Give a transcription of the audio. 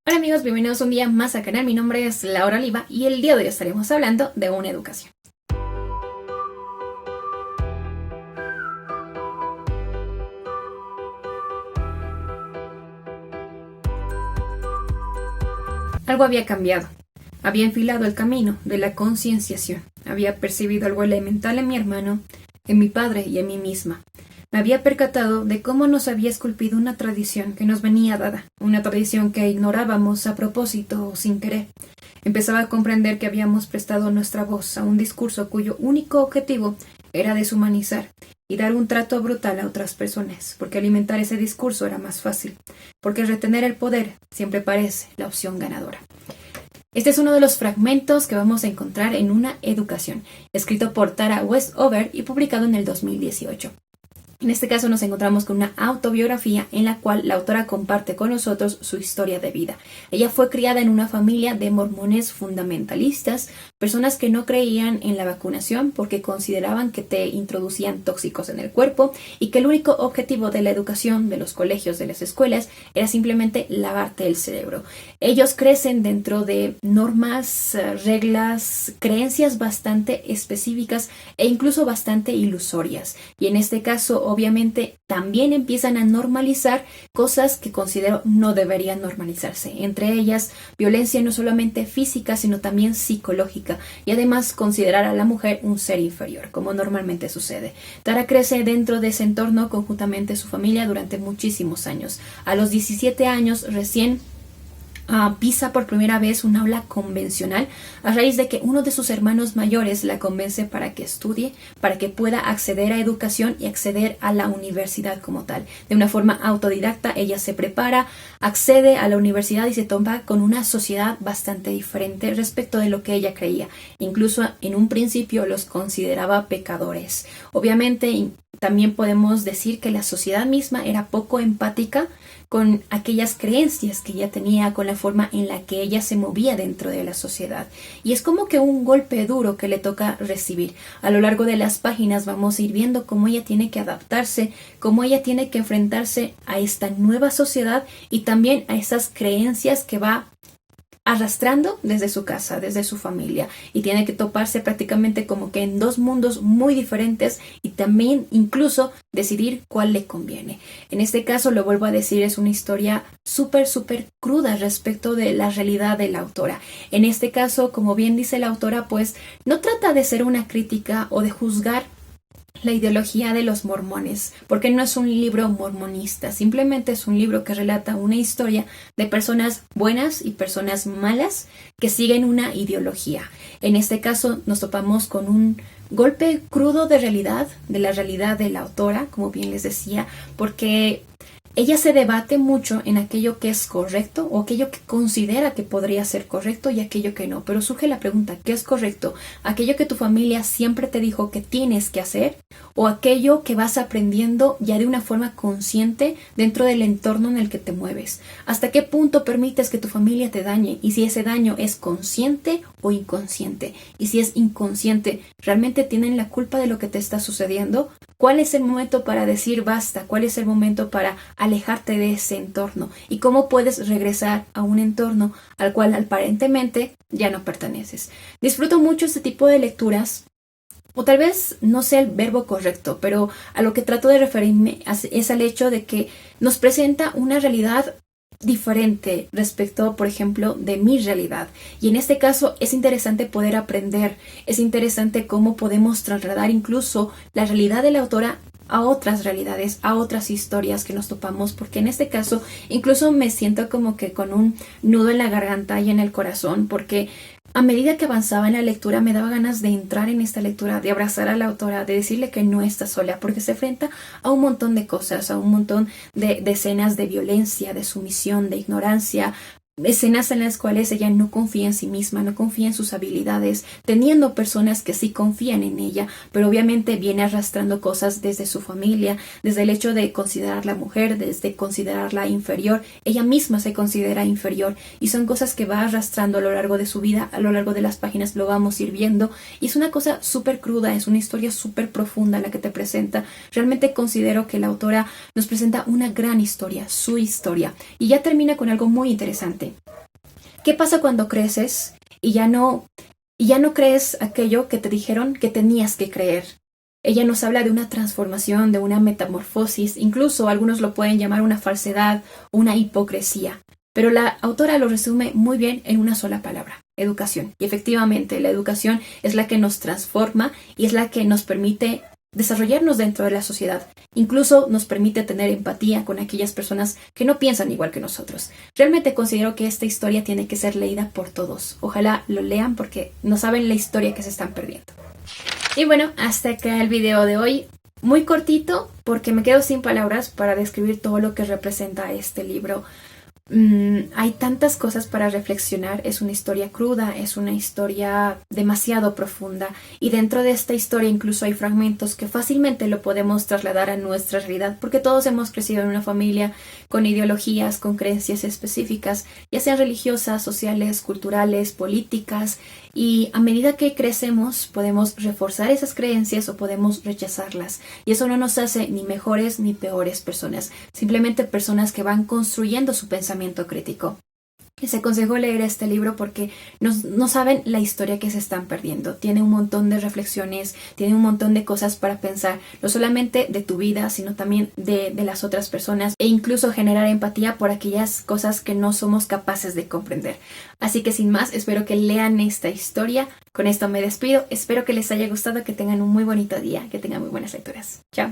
Hola amigos, bienvenidos un día más al canal. Mi nombre es Laura Oliva y el día de hoy estaremos hablando de una educación. Algo había cambiado. Había enfilado el camino de la concienciación. Había percibido algo elemental en mi hermano, en mi padre y en mí misma. Me había percatado de cómo nos había esculpido una tradición que nos venía dada, una tradición que ignorábamos a propósito o sin querer. Empezaba a comprender que habíamos prestado nuestra voz a un discurso cuyo único objetivo era deshumanizar y dar un trato brutal a otras personas, porque alimentar ese discurso era más fácil, porque retener el poder siempre parece la opción ganadora. Este es uno de los fragmentos que vamos a encontrar en Una educación, escrito por Tara Westover y publicado en el 2018. En este caso nos encontramos con una autobiografía en la cual la autora comparte con nosotros su historia de vida. Ella fue criada en una familia de mormones fundamentalistas, personas que no creían en la vacunación porque consideraban que te introducían tóxicos en el cuerpo y que el único objetivo de la educación, de los colegios, de las escuelas, era simplemente lavarte el cerebro. Ellos crecen dentro de normas, reglas, creencias bastante específicas e incluso bastante ilusorias. Y en este caso, obviamente, también empiezan a normalizar cosas que considero no deberían normalizarse. Entre ellas, violencia no solamente física, sino también psicológica. Y además, considerar a la mujer un ser inferior, como normalmente sucede. Tara crece dentro de ese entorno conjuntamente su familia durante muchísimos años. A los 17 años recién pisa por primera vez un aula convencional a raíz de que uno de sus hermanos mayores la convence para que estudie, para que pueda acceder a educación y acceder a la universidad como tal. De una forma autodidacta, ella se prepara, accede a la universidad y se topa con una sociedad bastante diferente respecto de lo que ella creía. Incluso en un principio los consideraba pecadores. Obviamente, también podemos decir que la sociedad misma era poco empática con aquellas creencias que ella tenía, con la forma en la que ella se movía dentro de la sociedad. Y es como que un golpe duro que le toca recibir. A lo largo de las páginas vamos a ir viendo cómo ella tiene que adaptarse, cómo ella tiene que enfrentarse a esta nueva sociedad y también a esas creencias que va arrastrando desde su casa, desde su familia, y tiene que toparse prácticamente como que en dos mundos muy diferentes y también incluso decidir cuál le conviene. En este caso, lo vuelvo a decir, es una historia súper cruda respecto de la realidad de la autora. En este caso, como bien dice la autora, pues no trata de ser una crítica o de juzgar la ideología de los mormones, porque no es un libro mormonista, simplemente es un libro que relata una historia de personas buenas y personas malas que siguen una ideología. En este caso nos topamos con un golpe crudo de realidad, de la realidad de la autora, como bien les decía, porque ella se debate mucho en aquello que es correcto o aquello que considera que podría ser correcto y aquello que no. Pero surge la pregunta, ¿qué es correcto? ¿Aquello que tu familia siempre te dijo que tienes que hacer? ¿O aquello que vas aprendiendo ya de una forma consciente dentro del entorno en el que te mueves? ¿Hasta qué punto permites que tu familia te dañe? Y si ese daño es consciente o inconsciente. Y si es inconsciente, ¿realmente tienen la culpa de lo que te está sucediendo? ¿Cuál es el momento para decir basta? ¿Cuál es el momento para alejarte de ese entorno? ¿Y cómo puedes regresar a un entorno al cual aparentemente ya no perteneces? Disfruto mucho este tipo de lecturas, o tal vez no sea el verbo correcto, pero a lo que trato de referirme es al hecho de que nos presenta una realidad diferente respecto, por ejemplo, de mi realidad. Y en este caso es interesante poder aprender, es interesante cómo podemos trasladar incluso la realidad de la autora a otras realidades, a otras historias que nos topamos, porque en este caso incluso me siento como que con un nudo en la garganta y en el corazón, porque a medida que avanzaba en la lectura me daba ganas de entrar en esta lectura, de abrazar a la autora, de decirle que no está sola, porque se enfrenta a un montón de cosas, a un montón de escenas de violencia, de sumisión, de ignorancia, escenas en las cuales ella no confía en sí misma, no confía en sus habilidades, teniendo personas que sí confían en ella, pero obviamente viene arrastrando cosas desde su familia, desde el hecho de considerarla mujer, desde considerarla inferior. Ella misma se considera inferior y son cosas que va arrastrando a lo largo de su vida, a lo largo de las páginas lo vamos a ir viendo, y es una cosa súper cruda, es una historia súper profunda la que te presenta. Realmente considero que la autora nos presenta una gran historia, su historia, y ya termina con algo muy interesante. ¿Qué pasa cuando creces y ya no crees aquello que te dijeron que tenías que creer? Ella nos habla de una transformación, de una metamorfosis, incluso algunos lo pueden llamar una falsedad, una hipocresía. Pero la autora lo resume muy bien en una sola palabra: educación. Y efectivamente, la educación es la que nos transforma y es la que nos permite desarrollarnos dentro de la sociedad. Incluso nos permite tener empatía con aquellas personas que no piensan igual que nosotros. Realmente considero que esta historia tiene que ser leída por todos. Ojalá lo lean porque no saben la historia que se están perdiendo. Y bueno, hasta acá el video de hoy. Muy cortito porque me quedo sin palabras para describir todo lo que representa este libro. Hay tantas cosas para reflexionar. Es una historia cruda, es una historia demasiado profunda, y dentro de esta historia incluso hay fragmentos que fácilmente lo podemos trasladar a nuestra realidad, porque todos hemos crecido en una familia con ideologías, con creencias específicas, ya sean religiosas, sociales, culturales, políticas, y a medida que crecemos podemos reforzar esas creencias o podemos rechazarlas, y eso no nos hace ni mejores ni peores personas, simplemente personas que van construyendo su pensamiento crítico. Les aconsejo leer este libro porque no saben la historia que se están perdiendo. Tiene un montón de reflexiones, tiene un montón de cosas para pensar, no solamente de tu vida, sino también de las otras personas, e incluso generar empatía por aquellas cosas que no somos capaces de comprender. Así que sin más, espero que lean esta historia. Con esto me despido. Espero que les haya gustado, que tengan un muy bonito día, que tengan muy buenas lecturas. Chao.